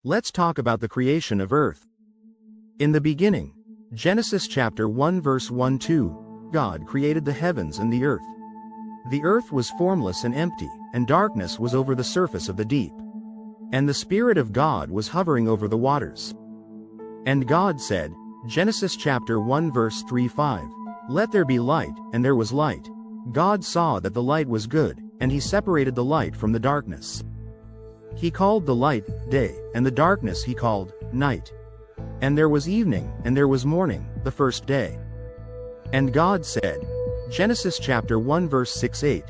Let's talk about the creation of earth. In the beginning, Genesis chapter 1 verse 1-2, God created the heavens and the earth. The earth was formless and empty, and darkness was over the surface of the deep. And the Spirit of God was hovering over the waters. And God said, Genesis chapter 1 verse 3-5, "Let there be light, and there was light. God saw that the light was good, and he separated the light from the darkness. He called the light day, and the darkness he called night. And there was evening, and there was morning, the first day. And God said, Genesis chapter 1 verse 6-8,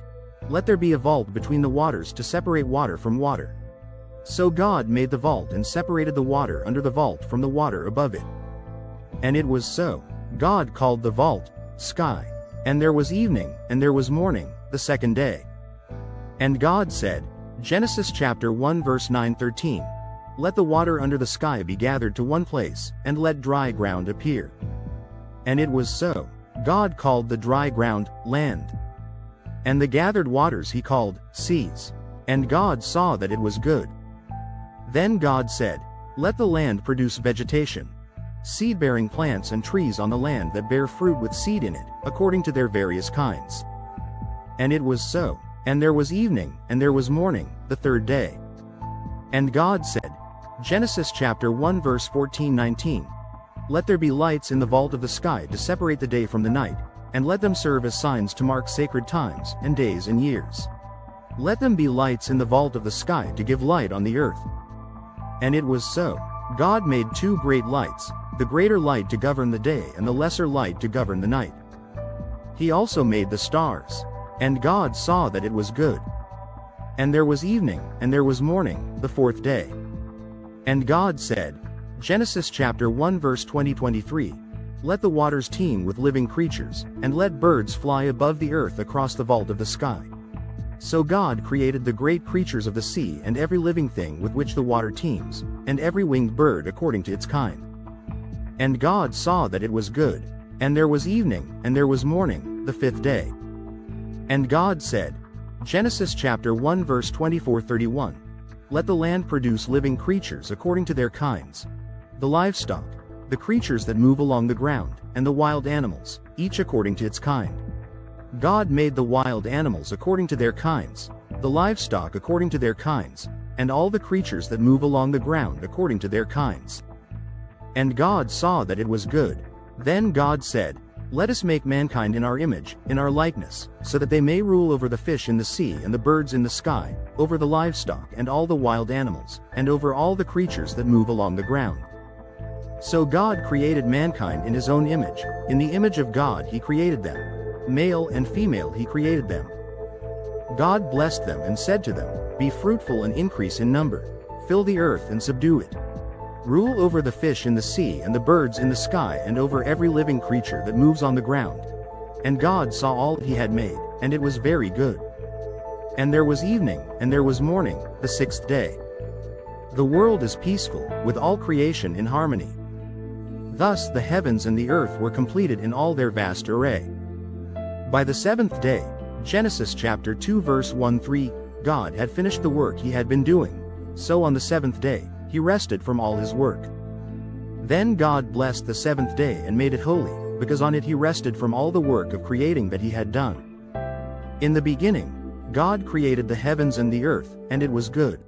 "Let there be a vault between the waters to separate water from water." So God made the vault and separated the water under the vault from the water above it. And it was so. God called the vault sky. And there was evening, and there was morning, the second day. And God said, Genesis chapter 1 verse 9-13, "Let the water under the sky be gathered to one place, and let dry ground appear." And it was so. God called the dry ground land. And the gathered waters he called seas. And God saw that it was good. Then God said, "Let the land produce vegetation, seed-bearing plants and trees on the land that bear fruit with seed in it, according to their various kinds." And it was so. And there was evening, and there was morning, the third day. And God said, Genesis chapter 1 verse 14-19, "Let there be lights in the vault of the sky to separate the day from the night, and let them serve as signs to mark sacred times, and days and years. Let them be lights in the vault of the sky to give light on the earth." And it was so. God made two great lights, the greater light to govern the day and the lesser light to govern the night. He also made the stars. And God saw that it was good. And there was evening, and there was morning, the fourth day. And God said, Genesis chapter 1 verse 20-23, "Let the waters teem with living creatures, and let birds fly above the earth across the vault of the sky." So God created the great creatures of the sea and every living thing with which the water teems, and every winged bird according to its kind. And God saw that it was good. And there was evening, and there was morning, the fifth day. And God said, Genesis chapter 1 verse 24-31, "Let the land produce living creatures according to their kinds, the livestock, the creatures that move along the ground, and the wild animals, each according to its kind." God made the wild animals according to their kinds, the livestock according to their kinds, and all the creatures that move along the ground according to their kinds. And God saw that it was good. Then God said, "Let us make mankind in our image, in our likeness, so that they may rule over the fish in the sea and the birds in the sky, over the livestock and all the wild animals, and over all the creatures that move along the ground." So God created mankind in his own image. In the image of God he created them. Male and female he created them. God blessed them and said to them, "Be fruitful and increase in number. Fill the earth and subdue it. Rule over the fish in the sea and the birds in the sky and over every living creature that moves on the ground." And God saw all that he had made, and it was very good. And there was evening, and there was morning, the sixth day. The world is peaceful, with all creation in harmony. Thus the heavens and the earth were completed in all their vast array. By the seventh day, Genesis chapter 2 verse 1-3, God had finished the work he had been doing. So on the seventh day, he rested from all his work. Then God blessed the seventh day and made it holy, because on it he rested from all the work of creating that he had done. In the beginning, God created the heavens and the earth, and it was good.